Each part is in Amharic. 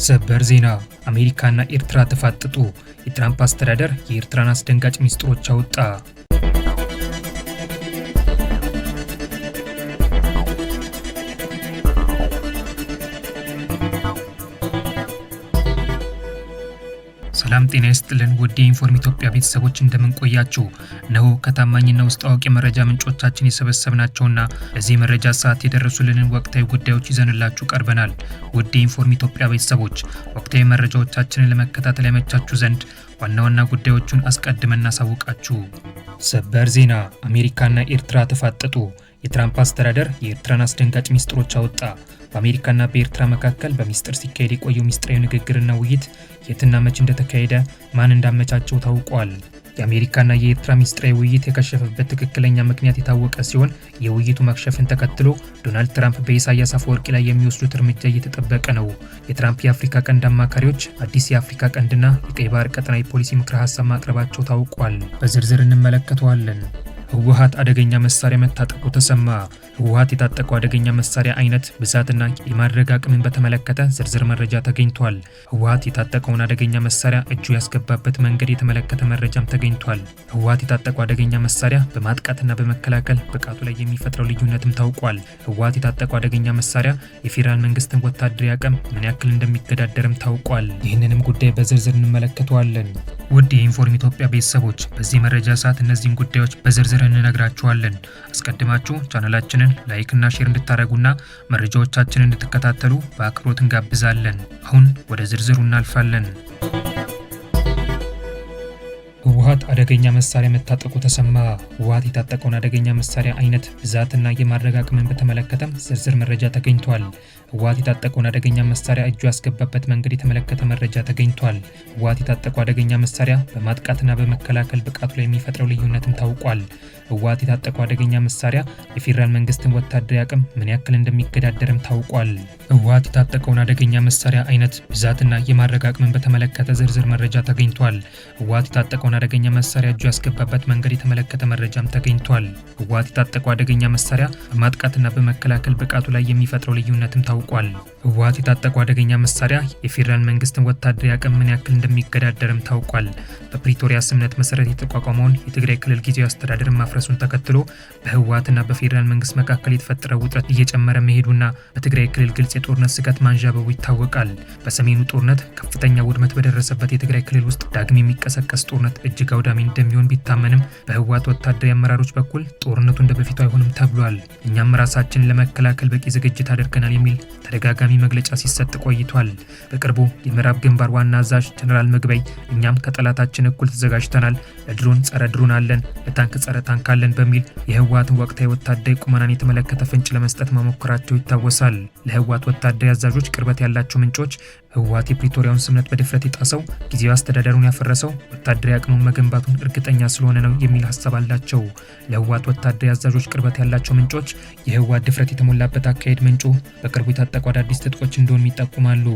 ሰበር ዜና አሜሪካና ኤርትራ ተፋጠጡ። የትራምፕ አስተዳደር የኤርትራን አስደንጋጭ ሚስጥሮች አወጣ። ሰላም ጤና ይስጥልን ውድ የኢንፎርም ኢትዮጵያ ቤተሰቦች እንደምን ቆያችሁ? ነው ከታማኝና ውስጥ አዋቂ መረጃ ምንጮቻችን የሰበሰብናቸውና ለዚህ መረጃ ሰዓት የደረሱልንን ወቅታዊ ጉዳዮች ይዘንላችሁ ቀርበናል። ውድ የኢንፎርም ኢትዮጵያ ቤተሰቦች ወቅታዊ መረጃዎቻችንን ለመከታተል ያመቻችሁ ዘንድ ዋና ዋና ጉዳዮቹን አስቀድመን እናሳውቃችሁ። ሰበር ዜና አሜሪካና ኤርትራ ተፋጠጡ። የትራምፕ አስተዳደር የኤርትራን አስደንጋጭ ሚስጥሮች አወጣ። በአሜሪካና በኤርትራ መካከል በሚስጥር ሲካሄድ የቆየው ሚስጥራዊ ንግግርና ውይይት የትና መቼ እንደተካሄደ ማን እንዳመቻቸው ታውቋል። የአሜሪካና የኤርትራ ሚስጥራዊ ውይይት የከሸፈበት ትክክለኛ ምክንያት የታወቀ ሲሆን የውይይቱ መክሸፍን ተከትሎ ዶናልድ ትራምፕ በኢሳያስ አፈወርቂ ላይ የሚወስዱት እርምጃ እየተጠበቀ ነው። የትራምፕ የአፍሪካ ቀንድ አማካሪዎች አዲስ የአፍሪካ ቀንድና የቀይ ባህር ቀጠና የፖሊሲ ምክረ ሀሳብ ማቅረባቸው ታውቋል። በዝርዝር እንመለከተዋለን። ህወሓት አደገኛ መሳሪያ መታጠቁ ተሰማ። ህወሓት የታጠቀው አደገኛ መሳሪያ አይነት ብዛትና የማድረግ አቅምን በተመለከተ ዝርዝር መረጃ ተገኝቷል። ህወሓት የታጠቀውን አደገኛ መሳሪያ እጁ ያስገባበት መንገድ የተመለከተ መረጃም ተገኝቷል። ህወሓት የታጠቀው አደገኛ መሳሪያ በማጥቃትና በመከላከል ብቃቱ ላይ የሚፈጥረው ልዩነትም ታውቋል። ህወሓት የታጠቀው አደገኛ መሳሪያ የፌዴራል መንግስትን ወታደራዊ አቅም ምን ያክል እንደሚገዳደርም ታውቋል። ይህንንም ጉዳይ በዝርዝር እንመለከተዋለን። ውድ የኢንፎርም ኢትዮጵያ ቤተሰቦች በዚህ መረጃ ሰዓት እነዚህን ጉዳዮች በዝርዝር እንነግራችኋለን። አስቀድማችሁ ቻናላችንን ላይክ እና ሼር እንድታደርጉና መረጃዎቻችንን እንድትከታተሉ በአክብሮት እንጋብዛለን። አሁን ወደ ዝርዝሩ እናልፋለን። ህወሓት አደገኛ መሳሪያ መታጠቁ ተሰማ። ህወሓት የታጠቀውን አደገኛ መሳሪያ አይነት ብዛትና የማድረግ አቅምን በተመለከተም ዝርዝር መረጃ ተገኝቷል። ህወሓት የታጠቀውን አደገኛ መሳሪያ እጁ ያስገባበት መንገድ የተመለከተ መረጃ ተገኝቷል። ህወሓት የታጠቀው አደገኛ መሳሪያ በማጥቃትና በመከላከል ብቃቱ ላይ የሚፈጥረው ልዩነትም ታውቋል። ህወሓት የታጠቀው አደገኛ መሳሪያ የፌዴራል መንግስትን ወታደራዊ አቅም ምን ያክል እንደሚገዳደርም ታውቋል። ህወሓት የታጠቀውን አደገኛ መሳሪያ አይነት ብዛትና የማድረግ አቅምን በተመለከተ ዝርዝር መረጃ ተገኝቷል። ህወሓት የታጠቀውን አደገኛ መሳሪያ እጁ ያስገባበት መንገድ የተመለከተ መረጃም ተገኝቷል። ህወሓት የታጠቀው አደገኛ መሳሪያ በማጥቃትና በመከላከል ብቃቱ ላይ የሚፈጥረው ልዩነትም ታውቋል። ህወሓት የታጠቀው አደገኛ መሳሪያ የፌዴራል መንግስትን ወታደራዊ አቅም ምን ያክል እንደሚገዳደርም ታውቋል። በፕሪቶሪያ ስምምነት መሰረት የተቋቋመውን የትግራይ ክልል ጊዜያዊ አስተዳደር ማፍረሱን ተከትሎ በህወሓትና በፌዴራል መንግስት መካከል የተፈጠረው ውጥረት እየጨመረ መሄዱና በትግራይ ክልል ግልጽ የጦርነት ስጋት ማንዣበቡ ይታወቃል። በሰሜኑ ጦርነት ከፍተኛ ውድመት በደረሰበት የትግራይ ክልል ውስጥ ዳግም የሚቀሰቀስ ጦርነት እጅግ አውዳሚ እንደሚሆን ቢታመንም በህወሓት ወታደራዊ አመራሮች በኩል ጦርነቱ እንደበፊቱ አይሆንም ተብሏል። እኛም ራሳችንን ለመከላከል በቂ ዝግጅት አድርገናል የሚል ተደጋጋሚ መግለጫ ሲሰጥ ቆይቷል። በቅርቡ የምዕራብ ግንባር ዋና አዛዥ ጀነራል ምግበይ እኛም ከጠላታችን እኩል ተዘጋጅተናል፣ ለድሮን ጸረ ድሮን አለን፣ ለታንክ ጸረ ታንክ አለን በሚል የህወሓትን ወቅታዊ ወታደራዊ ቁመናን የተመለከተ ፍንጭ ለመስጠት መሞከራቸው ይታወሳል። ለህወሓት ወታደራዊ አዛዦች ቅርበት ያላቸው ምንጮች ህወሓት የፕሪቶሪያውን ስምምነት በድፍረት የጣሰው ጊዜያዊ አስተዳደሩን ያፈረሰው ወታደራዊ አቅሙን መገንባቱን እርግጠኛ ስለሆነ ነው የሚል ሀሳብ አላቸው። ለህወሓት ወታደራዊ አዛዦች ቅርበት ያላቸው ምንጮች የህወሓት ድፍረት የተሞላበት አካሄድ ምንጩ በቅርቡ የታጠቁ አዳዲስ ትጥቆች እንደሆኑ ይጠቁማሉ።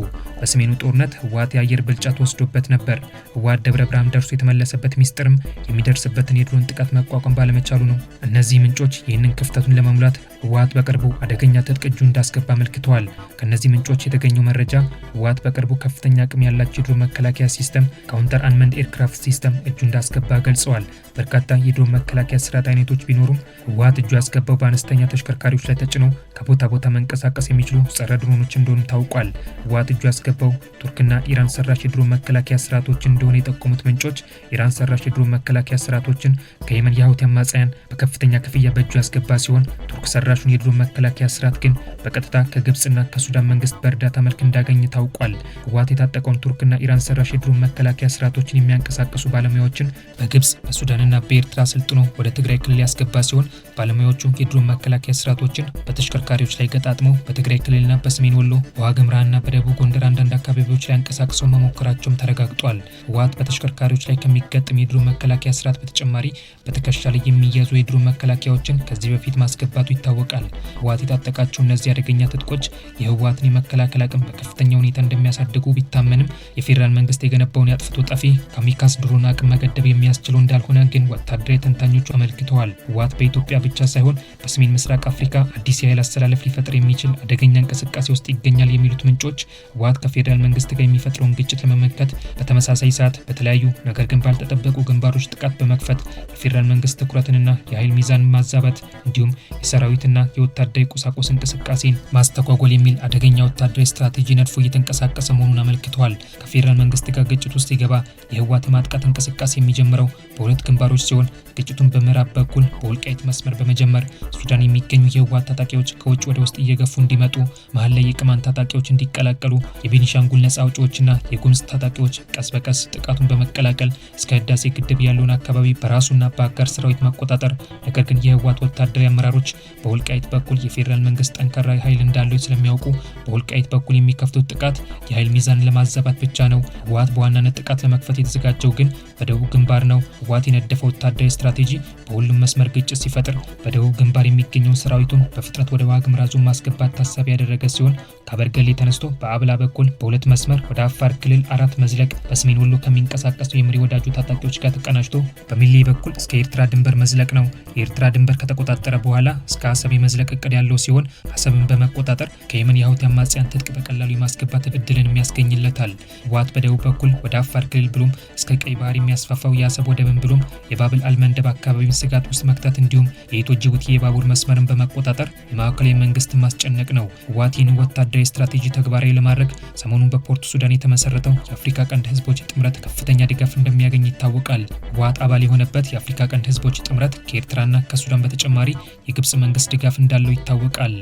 በሰሜኑ ጦርነት ህወሓት የአየር ብልጫ ተወስዶበት ነበር። ህወሓት ደብረ ብርሃን ደርሶ የተመለሰበት ሚስጥርም የሚደርስበትን የድሮን ጥቃት መቋቋም ባለመቻሉ ነው። እነዚህ ምንጮች ይህንን ክፍተቱን ለመሙላት ህወሓት በቅርቡ አደገኛ ትጥቅ እጁ እንዳስገባ አመልክተዋል። ከነዚህ ምንጮች የተገኘው መረጃ ህወሓት በቅርቡ ከፍተኛ አቅም ያላቸው የድሮን መከላከያ ሲስተም ካውንተር አንመንድ ኤርክራፍት ሲስተም እጁ እንዳስገባ ገልጸዋል። በርካታ የድሮን መከላከያ ስርዓት አይነቶች ቢኖሩም ህወሓት እጁ ያስገባው በአነስተኛ ተሽከርካሪዎች ላይ ተጭነው ከቦታ ቦታ መንቀሳቀስ የሚችሉ ጸረ ድሮኖች እንደሆኑ ታውቋል። ህወሓት እጁ ያስገባው ቱርክና ኢራን ሰራሽ የድሮን መከላከያ ስርዓቶችን እንደሆነ የጠቆሙት ምንጮች ኢራን ሰራሽ የድሮን መከላከያ ስርዓቶችን ከየመን የሁቲ አማጽያን በከፍተኛ ክፍያ በእጁ ያስገባ ሲሆን ቱርክ ሰራሹን የድሮን መከላከያ ስርዓት ግን በቀጥታ ከግብጽና ከሱዳን መንግስት በእርዳታ መልክ እንዳገኘ ታውቋል። ህወሓት የታጠቀውን ቱርክና ኢራን ሰራሽ የድሮን መከላከያ ስርዓቶችን የሚያንቀሳቅሱ ባለሙያዎችን በግብጽ በሱዳንና በኤርትራ ስልጥኖ ወደ ትግራይ ክልል ያስገባ ሲሆን ባለሙያዎቹ የድሮን መከላከያ ስርዓቶችን በተሽከርካሪዎች ላይ ገጣጥመው በትግራይ ክልልና በሰሜን ወሎ በዋግምራና በደቡብ ጎንደር አንዳንድ አካባቢዎች ላይ አንቀሳቅሰው መሞከራቸውም ተረጋግጧል። ህወሓት በተሽከርካሪዎች ላይ ከሚገጥም የድሮን መከላከያ ስርዓት በተጨማሪ በትከሻ ላይ የሚያዙ የድሮን መከላከያዎችን ከዚህ በፊት ማስገባቱ ይታወቃል። ህወሓት የታጠቃቸው እነዚህ አደገኛ ትጥቆች የህወሓትን የመከላከል አቅም በከፍተኛ ሁኔታ እንደሚያሳድጉ ቢታመንም የፌዴራል መንግስት የገነባውን የአጥፍቶ ጠፊ ካሚካዝ ድሮን አቅም መገደብ የሚያስችለው እንዳልሆነ ግን ወታደራዊ ተንታኞቹ አመልክተዋል። ህወሓት በኢትዮጵያ ብቻ ሳይሆን በሰሜን ምስራቅ አፍሪካ አዲስ የኃይል አስተላለፍ ሊፈጥር የሚችል አደገኛ እንቅስቃሴ ውስጥ ይገኛል የሚሉት ምንጮች ህወሓት ከፌዴራል መንግስት ጋር የሚፈጥረውን ግጭት ለመመከት በተመሳሳይ ሰዓት በተለያዩ ነገር ግን ባልተጠበቁ ግንባሮች ጥቃት በመክፈት የፌዴራል መንግስት ትኩረትንና የኃይል ሚዛን ማዛባት እንዲሁም የሰራዊትና የወታደራዊ ቁሳቁስ እንቅስቃሴን ማስተጓጎል የሚል አደገኛ ወታደራዊ ስትራቴጂ ነድፎ እየተንቀሳቀሰ መሆኑን አመልክተዋል። ከፌዴራል መንግስት ጋር ግጭት ውስጥ ሲገባ የህወሓት የማጥቃት እንቅስቃሴ የሚጀምረው በሁለት ግንባሮች ሲሆን ግጭቱን በምዕራብ በኩል በወልቃይት መስመር በመጀመር ሱዳን የሚገኙ የህወሓት ታጣቂዎች ከውጭ ወደ ውስጥ እየገፉ እንዲመጡ፣ መሀል ላይ የቅማንት ታጣቂዎች እንዲቀላቀሉ፣ የቤኒሻንጉል ነጻ አውጪዎችና የጉምዝ ታጣቂዎች ቀስ በቀስ ጥቃቱን በመቀላቀል እስከ ህዳሴ ግድብ ያለውን አካባቢ በራሱና በአጋር ሰራዊት መቆጣጠር። ነገር ግን የህወሓት ወታደራዊ አመራሮች በወልቃይት በኩል የፌዴራል መንግስት ጠንካራ ኃይል እንዳለው ስለሚያውቁ በወልቃይት በኩል የሚከፍቱት ጥቃት የኃይል ሚዛን ለማዛባት ብቻ ነው። ህወሓት በዋናነት ጥቃት ለመክፈት የተዘጋጀው ግን በደቡብ ግንባር ነው። ህወሓት የነደፈው ወታደራዊ ስትራቴጂ በሁሉም መስመር ግጭት ሲፈጥር በደቡብ ግንባር የሚገኘውን ሰራዊቱን በፍጥነት ወደ ዋግኽምራ ዞን ማስገባት ታሳቢ ያደረገ ሲሆን ከአበርገሌ ተነስቶ በአብላ በኩል በሁለት መስመር ወደ አፋር ክልል አራት መዝለቅ፣ በሰሜን ወሎ ከሚንቀሳቀሱ የምሪ ወዳጁ ታጣቂዎች ጋር ተቀናጅቶ በሚሌ በኩል እስከ ኤርትራ ድንበር መዝለቅ ነው። የኤርትራ ድንበር ከተቆጣጠረ በኋላ እስከ አሰብ የመዝለቅ እቅድ ያለው ሲሆን አሰብን በመቆጣጠር ከየመን የሁቲ አማጽያን ትጥቅ በቀላሉ የማስገባት እድልን የሚያስገኝለታል። ህወሓት በደቡብ በኩል ወደ አፋር ክልል ብሎም እስከ ቀይ ባህር የሚያስፋፋው የአሰብ ወደብን ብሎም የባብል አልመንደብ አካባቢን ስጋት ውስጥ መክተት እንዲሁም የኢትዮ ጅቡቲ የባቡር መስመርን በመቆጣጠር የማዕከላዊ መንግስትን ማስጨነቅ ነው። ህወሓት ይህን ወታደራዊ ስትራቴጂ ተግባራዊ ለማድረግ ሰሞኑን በፖርት ሱዳን የተመሰረተው የአፍሪካ ቀንድ ህዝቦች ጥምረት ከፍተኛ ድጋፍ እንደሚያገኝ ይታወቃል። ህወሓት አባል የሆነበት የአፍሪካ ቀንድ ህዝቦች ጥምረት ከኤርትራና ከሱዳን በተጨማሪ የግብጽ መንግስት ድጋፍ እንዳለው ይታወቃል።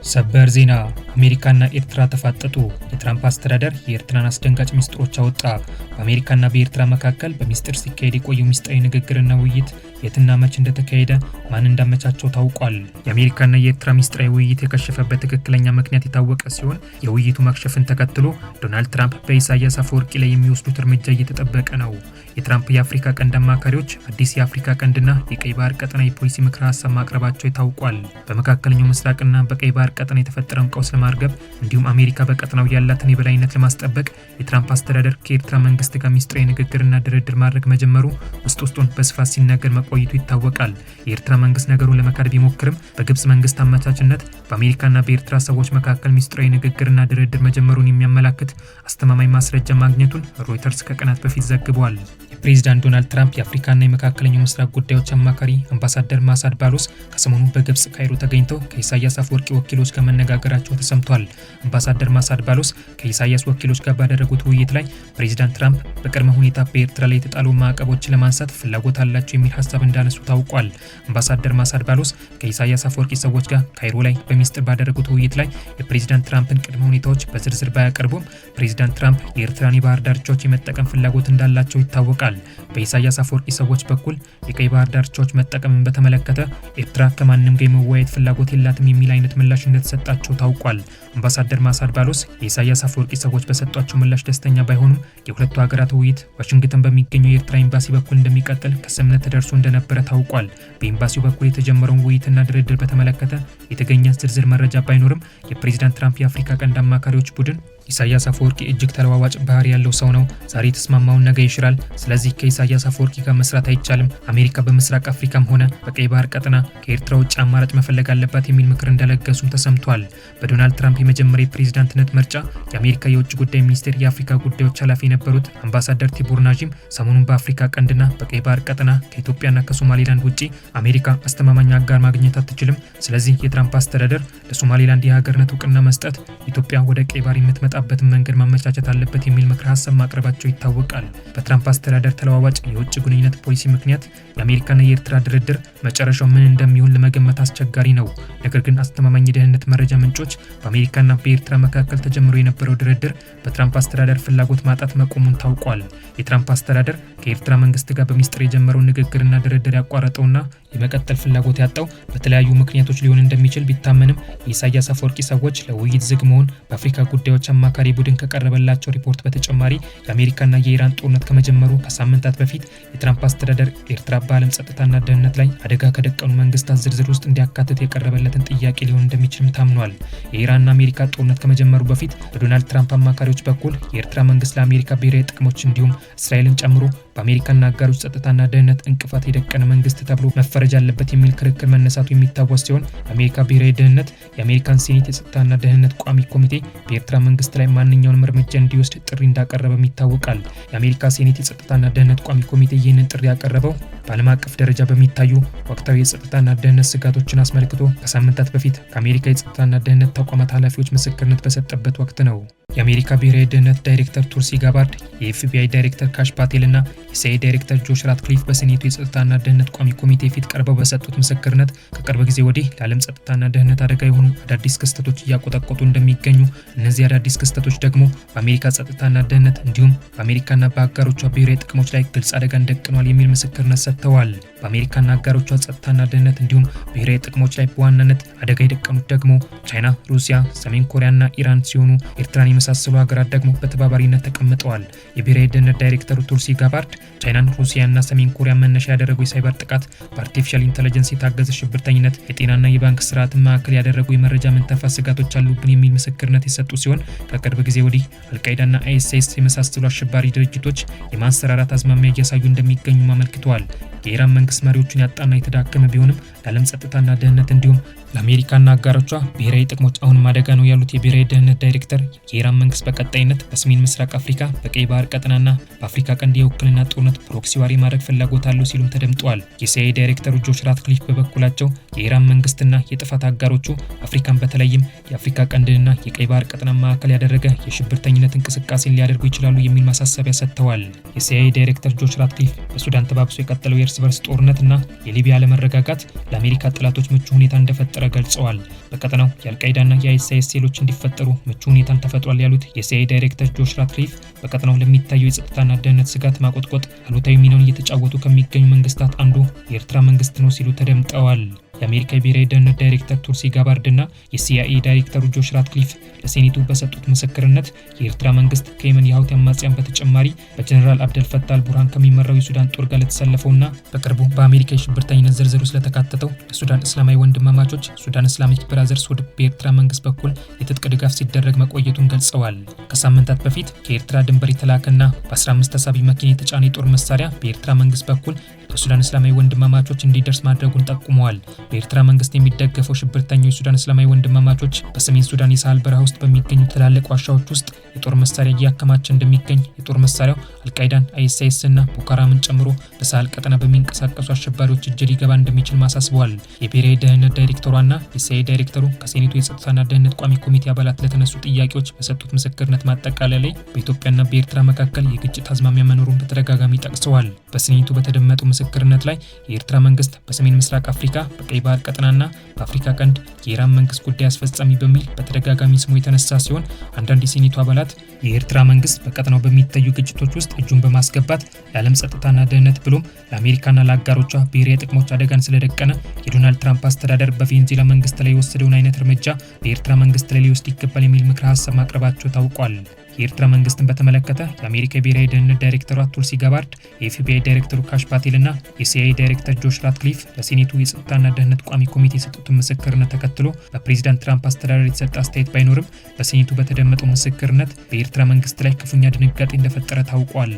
ሰበር ዜና። አሜሪካና ኤርትራ ተፋጠጡ። የትራምፕ አስተዳደር የኤርትራን አስደንጋጭ ሚስጥሮች አወጣ። በአሜሪካና በኤርትራ መካከል በሚስጥር ሲካሄድ የቆየው ሚስጥራዊ ንግግርና ውይይት የትና መች እንደተካሄደ ማን እንዳመቻቸው ታውቋል። የአሜሪካና የኤርትራ ሚስጥራዊ ውይይት የከሸፈበት ትክክለኛ ምክንያት የታወቀ ሲሆን የውይይቱ መክሸፍን ተከትሎ ዶናልድ ትራምፕ በኢሳያስ አፈወርቂ ላይ የሚወስዱት እርምጃ እየተጠበቀ ነው። የትራምፕ የአፍሪካ ቀንድ አማካሪዎች አዲስ የአፍሪካ ቀንድና የቀይ ባህር ቀጠና የፖሊሲ ምክረ ሀሳብ ማቅረባቸው ታውቋል። በመካከለኛው ምስራቅና በቀይ ባህር ቀጠና የተፈጠረውን ቀውስ ለማርገብ እንዲሁም አሜሪካ በቀጠናው ያላትን የበላይነት ለማስጠበቅ የትራምፕ አስተዳደር ከኤርትራ መንግስት ጋር ሚስጥራዊ ንግግርና ድርድር ማድረግ መጀመሩ ውስጡን በስፋት ሲነገር መቆየቱ ይታወቃል። የኤርትራ መንግስት ነገሩን ለመካድ ቢሞክርም በግብጽ መንግስት አመቻችነት በአሜሪካና በኤርትራ ሰዎች መካከል ሚስጥራዊ ንግግርና ድርድር መጀመሩን የሚያመላክት አስተማማኝ ማስረጃ ማግኘቱን ሮይተርስ ከቀናት በፊት ዘግቧል። የፕሬዝዳንት ዶናልድ ትራምፕ የአፍሪካና የመካከለኛው ምስራቅ ጉዳዮች አማካሪ አምባሳደር ማሳድ ባሎስ ከሰሞኑ በግብጽ ካይሮ ተገኝተው ከኢሳያስ አፈወርቂ ወኪሎች ጋር መነጋገራቸው ተሰምቷል። አምባሳደር ማሳድ ባሎስ ከኢሳያስ ወኪሎች ጋር ባደረጉት ውይይት ላይ ፕሬዝዳንት ትራምፕ በቅድመ ሁኔታ በኤርትራ ላይ የተጣሉ ማዕቀቦችን ለማንሳት ፍላጎት አላቸው የሚል ሀሳብ እንዳነሱ ታውቋል። አምባሳደር ማሳድ ባሎስ ከኢሳያስ አፈወርቂ ሰዎች ጋር ካይሮ ላይ በሚስጥር ባደረጉት ውይይት ላይ የፕሬዝዳንት ትራምፕን ቅድመ ሁኔታዎች በዝርዝር ባያቀርቡም ፕሬዝዳንት ትራምፕ የኤርትራን የባህር ዳርቻዎች የመጠቀም ፍላጎት እንዳላቸው ይታወቃል። በኢሳያስ አፈወርቂ ሰዎች በኩል የቀይ ባህር ዳርቻዎች መጠቀምን በተመለከተ ኤርትራ ከማንም ጋር የመወያየት ፍላጎት የላትም የሚል አይነት ምላሽ እንደተሰጣቸው ታውቋል። አምባሳደር ማሳድ ባሎስ የኢሳያስ አፈወርቂ ሰዎች በሰጧቸው ምላሽ ደስተኛ ባይሆኑም የሁለቱ ሀገራት ውይይት ዋሽንግተን በሚገኘው የኤርትራ ኤምባሲ በኩል እንደሚቀጥል ከስምምነት ተደርሶ እንደነበረ ታውቋል። በኤምባሲው በኩል የተጀመረውን ውይይትና ድርድር በተመለከተ የተገኘ ዝርዝር መረጃ ባይኖርም የፕሬዝዳንት ትራምፕ የአፍሪካ ቀንድ አማካሪዎች ቡድን ኢሳያስ አፈወርቂ እጅግ ተለዋዋጭ ባህሪ ያለው ሰው ነው። ዛሬ የተስማማውን ነገ ይሽራል። ስለዚህ ከኢሳያስ አፈወርቂ ጋር መስራት አይቻልም። አሜሪካ በምስራቅ አፍሪካም ሆነ በቀይ ባህር ቀጠና ከኤርትራ ውጭ አማራጭ መፈለግ አለባት የሚል ምክር እንደለገሱም ተሰምቷል። በዶናልድ ትራምፕ የመጀመሪያ የፕሬዝዳንትነት ምርጫ የአሜሪካ የውጭ ጉዳይ ሚኒስቴር የአፍሪካ ጉዳዮች ኃላፊ የነበሩት አምባሳደር ቲቦር ናጂም ሰሞኑን በአፍሪካ ቀንድና በቀይ ባህር ቀጠና ከኢትዮጵያና ከሶማሌላንድ ውጭ አሜሪካ አስተማማኝ አጋር ማግኘት አትችልም። ስለዚህ የትራምፕ አስተዳደር ለሶማሌላንድ የሀገርነት እውቅና መስጠት፣ ኢትዮጵያ ወደ ቀይ ባህር የምትመጣ በትን መንገድ ማመቻቸት አለበት የሚል ምክረ ሀሳብ ማቅረባቸው ይታወቃል። በትራምፕ አስተዳደር ተለዋዋጭ የውጭ ግንኙነት ፖሊሲ ምክንያት የአሜሪካና የኤርትራ ድርድር መጨረሻው ምን እንደሚሆን ለመገመት አስቸጋሪ ነው። ነገር ግን አስተማማኝ የደህንነት መረጃ ምንጮች በአሜሪካና በኤርትራ መካከል ተጀምሮ የነበረው ድርድር በትራምፕ አስተዳደር ፍላጎት ማጣት መቆሙን ታውቋል። የትራምፕ አስተዳደር ከኤርትራ መንግስት ጋር በሚስጥር የጀመረውን ንግግርና ድርድር ያቋረጠውና የመቀጠል ፍላጎት ያጣው በተለያዩ ምክንያቶች ሊሆን እንደሚችል ቢታመንም የኢሳያስ አፈወርቂ ሰዎች ለውይይት ዝግ መሆን በአፍሪካ ጉዳዮች አማካሪ ቡድን ከቀረበላቸው ሪፖርት በተጨማሪ የአሜሪካና የኢራን ጦርነት ከመጀመሩ ከሳምንታት በፊት የትራምፕ አስተዳደር ኤርትራ በዓለም ጸጥታና ደህንነት ላይ አደጋ ከደቀኑ መንግስታት ዝርዝር ውስጥ እንዲያካትት የቀረበለትን ጥያቄ ሊሆን እንደሚችልም ታምኗል። የኢራንና አሜሪካ ጦርነት ከመጀመሩ በፊት በዶናልድ ትራምፕ አማካሪዎች በኩል የኤርትራ መንግስት ለአሜሪካ ብሔራዊ ጥቅሞች እንዲሁም እስራኤልን ጨምሮ በአሜሪካና አጋሮች ጸጥታና ደህንነት እንቅፋት የደቀነ መንግስት ተብሎ መፈረጅ አለበት የሚል ክርክር መነሳቱ የሚታወስ ሲሆን የአሜሪካ ብሔራዊ ደህንነት የአሜሪካን ሴኔት የጸጥታና ደህንነት ቋሚ ኮሚቴ በኤርትራ መንግስት ላይ ማንኛውንም እርምጃ እንዲወስድ ጥሪ እንዳቀረበም ይታወቃል። የአሜሪካ ሴኔት የጸጥታና ደህንነት ቋሚ ኮሚቴ ይህንን ጥሪ ያቀረበው በዓለም አቀፍ ደረጃ በሚታዩ ወቅታዊ የጸጥታና ደህንነት ስጋቶችን አስመልክቶ ከሳምንታት በፊት ከአሜሪካ የጸጥታና ደህንነት ተቋማት ኃላፊዎች ምስክርነት በሰጠበት ወቅት ነው። የአሜሪካ ብሔራዊ ደህንነት ዳይሬክተር ቱልሲ ጋባርድ፣ የኤፍቢአይ ዳይሬክተር ካሽ ፓቴል እና የሲአይኤ ዳይሬክተር ጆሽ ራትክሊፍ በሴኔቱ የጸጥታና ደህንነት ቋሚ ኮሚቴ ፊት ቀርበው በሰጡት ምስክርነት ከቅርብ ጊዜ ወዲህ ለዓለም ጸጥታና ደህንነት አደጋ የሆኑ አዳዲስ ክስተቶች እያቆጠቆጡ እንደሚገኙ፣ እነዚህ አዳዲስ ክስተቶች ደግሞ በአሜሪካ ጸጥታና ደህንነት እንዲሁም በአሜሪካና በአጋሮቿ ብሔራዊ ጥቅሞች ላይ ግልጽ አደጋን ደቅኗል የሚል ምስክርነት ሰጥተዋል። በአሜሪካና አጋሮቿ ጸጥታና ደህንነት እንዲሁም ብሔራዊ ጥቅሞች ላይ በዋናነት አደጋ የደቀኑት ደግሞ ቻይና፣ ሩሲያ፣ ሰሜን ኮሪያና ኢራን ሲሆኑ ኤርትራን የመሳሰሉ ሀገራት ደግሞ በተባባሪነት ተቀምጠዋል። የብሔራዊ ደህንነት ዳይሬክተሩ ቱልሲ ጋባርድ ቻይናን፣ ሩሲያና ሰሜን ኮሪያ መነሻ ያደረጉ የሳይበር ጥቃት፣ በአርቲፊሻል ኢንተለጀንስ የታገዘ ሽብርተኝነት፣ የጤናና የባንክ ስርዓትን ማዕከል ያደረጉ የመረጃ መንተፋ ስጋቶች አሉብን የሚል ምስክርነት የሰጡ ሲሆን ከቅርብ ጊዜ ወዲህ አልቃይዳና አይኤስአይኤስ የመሳሰሉ አሸባሪ ድርጅቶች የማንሰራራት አዝማሚያ እያሳዩ እንደሚገኙ አመልክተዋል። የኢራን መንግስት መሪዎቹን ያጣና የተዳከመ ቢሆንም ለዓለም ጸጥታና ደህንነት እንዲሁም ለአሜሪካና አጋሮቿ ብሔራዊ ጥቅሞች አሁንም አደጋ ነው ያሉት የብሔራዊ ደህንነት ዳይሬክተር የኢራን መንግስት በቀጣይነት በሰሜን ምስራቅ አፍሪካ፣ በቀይ ባህር ቀጠናና በአፍሪካ ቀንድ የውክልና ጦርነት ፕሮክሲ ዋር ማድረግ ፍላጎት አለው ሲሉም ተደምጠዋል። የሲአይኤ ዳይሬክተሩ ጆሽ ራትክሊፍ በበኩላቸው የኢራን መንግስትና የጥፋት አጋሮቹ አፍሪካን በተለይም የአፍሪካ ቀንድንና የቀይ ባህር ቀጠና ማዕከል ያደረገ የሽብርተኝነት እንቅስቃሴን ሊያደርጉ ይችላሉ የሚል ማሳሰቢያ ሰጥተዋል። የሲአይኤ ዳይሬክተር ጆሽ ራትክሊፍ በሱዳን ተባብሶ የቀጠለው የእርስ በርስ ጦርነትና የሊቢያ አለመረጋጋት ለአሜሪካ ጠላቶች ምቹ ሁኔታ እንደፈጠረ ገልጸዋል። በቀጠናው የአልቃይዳና የአይኤስአይኤስ ሴሎች እንዲፈጠሩ ምቹ ሁኔታን ተፈጥሯል ያሉት የሲአይኤ ዳይሬክተር ጆሽ ራትክሊፍ በቀጠናው ለሚታየው የጸጥታና ደህንነት ስጋት ማቆጥቆጥ አሉታዊ ሚናውን እየተጫወቱ ከሚገኙ መንግስታት አንዱ የኤርትራ መንግስት ነው ሲሉ ተደምጠዋል። የአሜሪካ ብሔራዊ ደህንነት ዳይሬክተር ቱልሲ ጋባርድ እና የሲአይኤ ዳይሬክተሩ ጆሽ ራትክሊፍ ለሴኔቱ በሰጡት ምስክርነት የኤርትራ መንግስት ከየመን የሁቲ አማጽያን በተጨማሪ በጀነራል አብደል ፈታህ አልቡርሃን ከሚመራው የሱዳን ጦር ጋር ለተሰለፈውና በቅርቡ በአሜሪካ የሽብርተኝነት ዝርዝር ውስጥ ለተካተተው ለሱዳን እስላማዊ ወንድማማቾች ሱዳን እስላሚክ ብራዘርስ ወደ በኤርትራ መንግስት በኩል የትጥቅ ድጋፍ ሲደረግ መቆየቱን ገልጸዋል። ከሳምንታት በፊት ከኤርትራ ድንበር የተላከና በ15 ተሳቢ መኪና የተጫነ የጦር መሳሪያ በኤርትራ መንግስት በኩል ለሱዳን እስላማዊ ወንድማማቾች እንዲደርስ ማድረጉን ጠቁመዋል። በኤርትራ መንግስት የሚደገፈው ሽብርተኛው የሱዳን እስላማዊ ወንድማማቾች በሰሜን ሱዳን የሳህል በረሃ ውስጥ በሚገኙ ትላልቅ ዋሻዎች ውስጥ የጦር መሳሪያ እያከማቸ እንደሚገኝ፣ የጦር መሳሪያው አልቃይዳን፣ አይኤስአይኤስ እና ቦኮ ሃራምን ጨምሮ በሳህል ቀጠና በሚንቀሳቀሱ አሸባሪዎች እጅ ሊገባ እንደሚችል ማሳስበዋል። የብሔራዊ ደህንነት ዳይሬክተሯና የሲአይኤ ዳይሬክተሩ ከሴኔቱ የጸጥታና ደህንነት ቋሚ ኮሚቴ አባላት ለተነሱ ጥያቄዎች በሰጡት ምስክርነት ማጠቃለያ ላይ በኢትዮጵያና በኤርትራ መካከል የግጭት አዝማሚያ መኖሩን በተደጋጋሚ ጠቅሰዋል። በሴኔቱ በተደመጡ ምስክርነት ላይ የኤርትራ መንግስት በሰሜን ምስራቅ አፍሪካ፣ በቀይ ባህር ቀጠናና በአፍሪካ ቀንድ የኢራን መንግስት ጉዳይ አስፈጻሚ በሚል በተደጋጋሚ ስሙ የተነሳ ሲሆን አንዳንድ የሴኔቱ አባላት የኤርትራ መንግስት በቀጠናው በሚታዩ ግጭቶች ውስጥ እጁን በማስገባት ለዓለም ጸጥታና ደህንነት ብሎም ለአሜሪካና ለአጋሮቿ ብሔራዊ ጥቅሞች አደጋን ስለደቀነ የዶናልድ ትራምፕ አስተዳደር በቬኔዙዌላ መንግስት ላይ የወሰደውን አይነት እርምጃ በኤርትራ መንግስት ላይ ሊወስድ ይገባል የሚል ምክረ ሀሳብ ማቅረባቸው ታውቋል። የኤርትራ መንግስትን በተመለከተ የአሜሪካ ብሔራዊ ደህንነት ዳይሬክተሯ ቱልሲ ጋባርድ፣ የኤፍቢአይ ዳይሬክተሩ ካሽ ፓቴል እና የሲአይኤ ዳይሬክተር ጆሽ ራትክሊፍ ለሴኔቱ የጸጥታና ደህንነት ቋሚ ኮሚቴ የሰጡትን ምስክርነት ተከትሎ በፕሬዚዳንት ትራምፕ አስተዳደር የተሰጠ አስተያየት ባይኖርም በሴኔቱ በተደመጠው ምስክርነት በኤርትራ መንግስት ላይ ክፉኛ ድንጋጤ እንደፈጠረ ታውቋል።